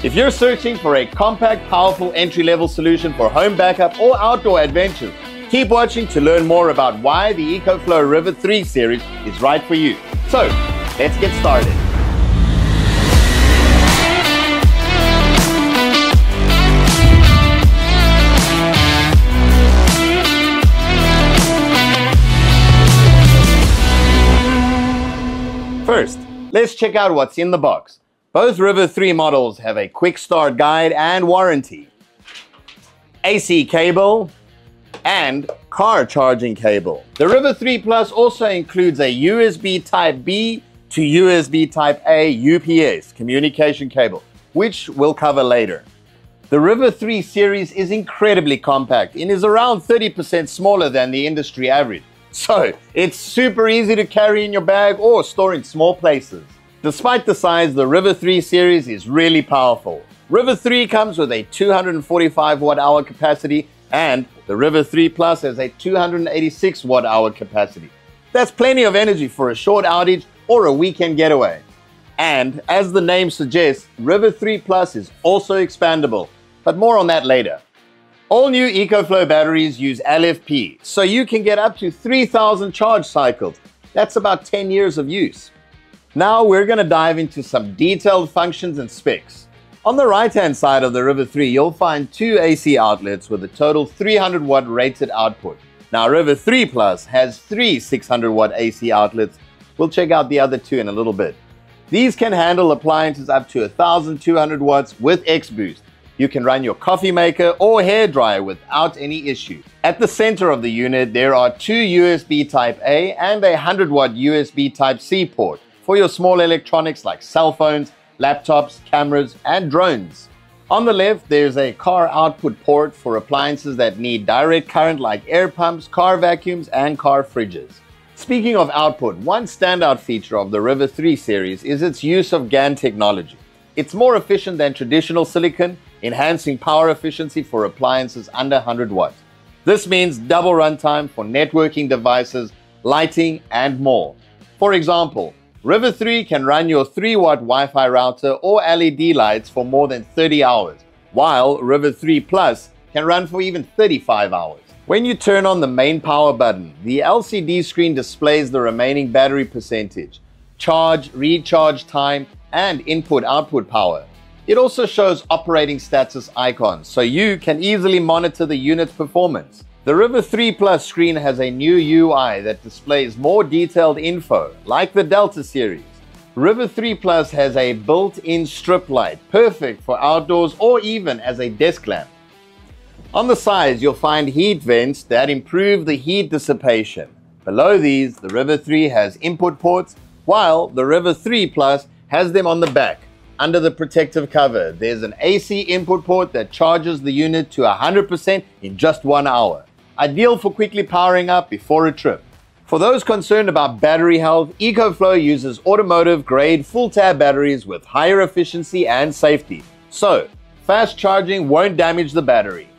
If you're searching for a compact, powerful entry-level solution for home backup or outdoor adventures, keep watching to learn more about why the EcoFlow River 3 series is right for you. So, let's get started. First, let's check out what's in the box. Both River 3 models have a quick start guide and warranty, AC cable, and car charging cable. The River 3 Plus also includes a USB Type B to USB Type A UPS communication cable, which we'll cover later. The River 3 series is incredibly compact and is around 30% smaller than the industry average. So, it's super easy to carry in your bag or store in small places. Despite the size, the River 3 series is really powerful. River 3 comes with a 245 watt-hour capacity and the River 3 Plus has a 286 watt-hour capacity. That's plenty of energy for a short outage or a weekend getaway. And as the name suggests, River 3 Plus is also expandable, but more on that later. All new EcoFlow batteries use LFP, so you can get up to 3,000 charge cycles. That's about 10 years of use. Now we're going to dive into some detailed functions and specs. On the right-hand side of the River 3, you'll find two AC outlets with a total 300 watt rated output. Now River 3 Plus has three 600 watt AC outlets. We'll check out the other two in a little bit. These can handle appliances up to 1,200 watts with X-Boost. You can run your coffee maker or hairdryer without any issue. At the center of the unit, there are two USB Type A and a 100 watt USB Type C port for your small electronics like cell phones, laptops, cameras, and drones. On the left, there's a car output port for appliances that need direct current like air pumps, car vacuums, and car fridges. Speaking of output, one standout feature of the River 3 series is its use of GaN technology. It's more efficient than traditional silicon, enhancing power efficiency for appliances under 100 watts. This means double runtime for networking devices, lighting, and more. For example, River 3 can run your 3-watt Wi-Fi router or LED lights for more than 30 hours, while River 3 Plus can run for even 35 hours. When you turn on the main power button, the LCD screen displays the remaining battery percentage, charge, recharge time, and input-output power. It also shows operating status icons, so you can easily monitor the unit's performance. The River 3 Plus screen has a new UI that displays more detailed info, like the Delta series. River 3 Plus has a built-in strip light, perfect for outdoors or even as a desk lamp. On the sides, you'll find heat vents that improve the heat dissipation. Below these, the River 3 has input ports, while the River 3 Plus has them on the back. Under the protective cover, there's an AC input port that charges the unit to 100% in just 1 hour. Ideal for quickly powering up before a trip. For those concerned about battery health, EcoFlow uses automotive-grade full-tab batteries with higher efficiency and safety. So, fast charging won't damage the battery.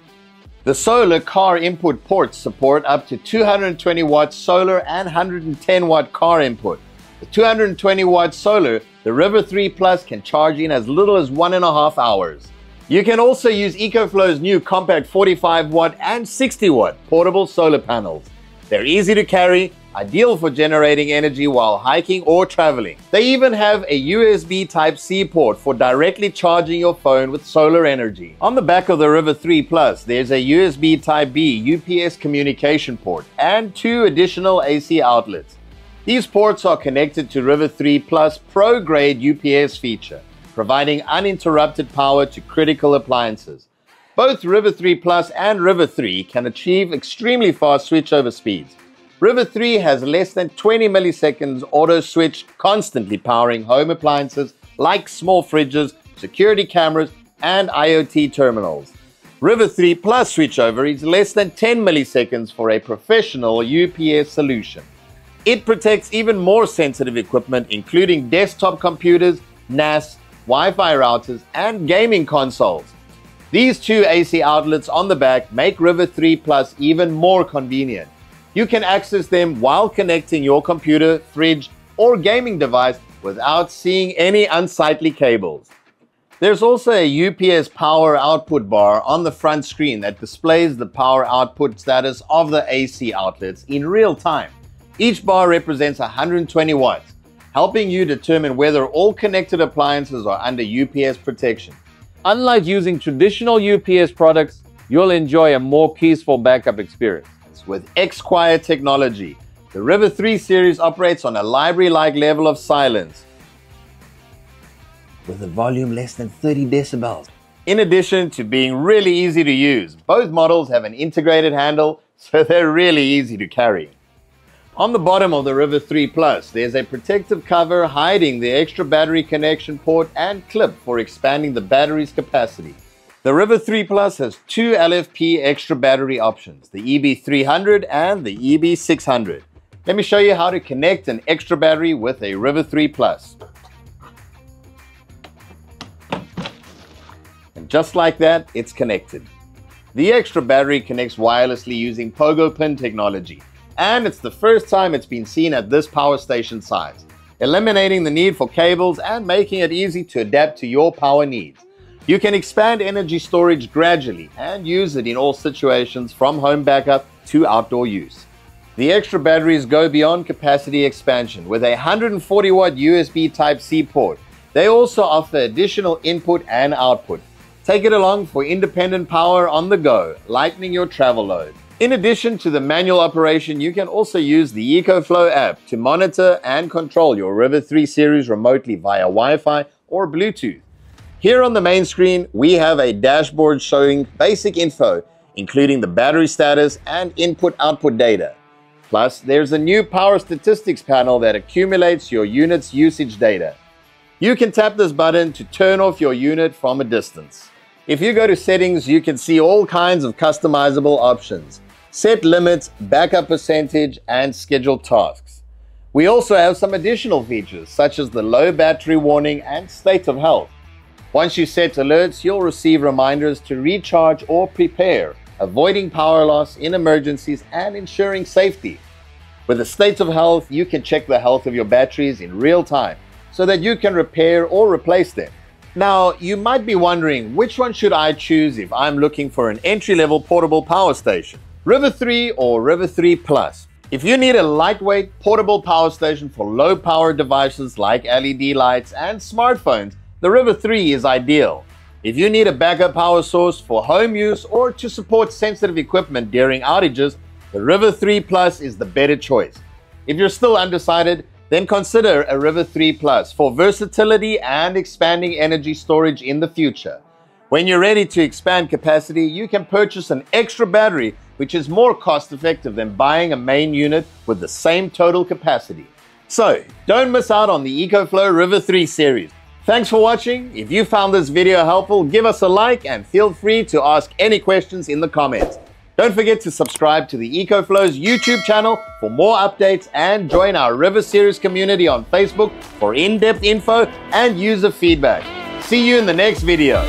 The solar car input ports support up to 220 watt solar and 110 watt car input. The 220 watt solar, the River 3 Plus can charge in as little as 1.5 hours. You can also use EcoFlow's new compact 45 watt and 60 watt portable solar panels. They're easy to carry, ideal for generating energy while hiking or traveling. They even have a USB Type C port for directly charging your phone with solar energy. On the back of the River 3 Plus, there's a USB Type B UPS communication port and two additional AC outlets. These ports are connected to River 3 Plus Pro-grade UPS feature, providing uninterrupted power to critical appliances. Both River 3 Plus and River 3 can achieve extremely fast switchover speeds. River 3 has less than 20 milliseconds auto switch, constantly powering home appliances like small fridges, security cameras, and IoT terminals. River 3 Plus switchover is less than 10 milliseconds for a professional UPS solution. It protects even more sensitive equipment, including desktop computers, NAS, Wi-Fi routers, and gaming consoles. These two AC outlets on the back make River 3 Plus even more convenient. You can access them while connecting your computer, fridge, or gaming device without seeing any unsightly cables. There's also a UPS power output bar on the front screen that displays the power output status of the AC outlets in real time. Each bar represents 120 watts, helping you determine whether all connected appliances are under UPS protection. Unlike using traditional UPS products, you'll enjoy a more peaceful backup experience. With X-Quiet technology, the RIVER 3 series operates on a library-like level of silence, with a volume less than 30 decibels. In addition to being really easy to use, both models have an integrated handle, so they're really easy to carry. On the bottom of the RIVER 3 Plus, there's a protective cover hiding the extra battery connection port and clip for expanding the battery's capacity. The RIVER 3 Plus has two LFP extra battery options, the EB300 and the EB600. Let me show you how to connect an extra battery with a RIVER 3 Plus. And just like that, it's connected. The extra battery connects wirelessly using pogo pin technology, and it's the first time it's been seen at this power station size, eliminating the need for cables and making it easy to adapt to your power needs. You can expand energy storage gradually and use it in all situations from home backup to outdoor use. The extra batteries go beyond capacity expansion with a 140 watt USB Type-C port. They also offer additional input and output. Take it along for independent power on the go, lightening your travel load. In addition to the manual operation, you can also use the EcoFlow app to monitor and control your RIVER 3 series remotely via Wi-Fi or Bluetooth. Here on the main screen, we have a dashboard showing basic info, including the battery status and input-output data. Plus, there's a new power statistics panel that accumulates your unit's usage data. You can tap this button to turn off your unit from a distance. If you go to settings, you can see all kinds of customizable options. Set limits, backup percentage, and scheduled tasks. We also have some additional features, such as the low battery warning and state of health. Once you set alerts, you'll receive reminders to recharge or prepare, avoiding power loss in emergencies and ensuring safety. With the state of health, you can check the health of your batteries in real time so that you can repair or replace them. Now, you might be wondering, which one should I choose if I'm looking for an entry-level portable power station? RIVER 3 or RIVER 3 Plus? If you need a lightweight portable power station for low-power devices like LED lights and smartphones, the RIVER 3 is ideal. If you need a backup power source for home use or to support sensitive equipment during outages, the RIVER 3 Plus is the better choice. If you're still undecided, then consider a RIVER 3 Plus for versatility and expanding energy storage in the future. When you're ready to expand capacity, you can purchase an extra battery, which is more cost-effective than buying a main unit with the same total capacity. So, don't miss out on the EcoFlow RIVER 3 series. Thanks for watching. If you found this video helpful, give us a like and feel free to ask any questions in the comments. Don't forget to subscribe to the EcoFlow's YouTube channel for more updates and join our RIVER series community on Facebook for in-depth info and user feedback. See you in the next video.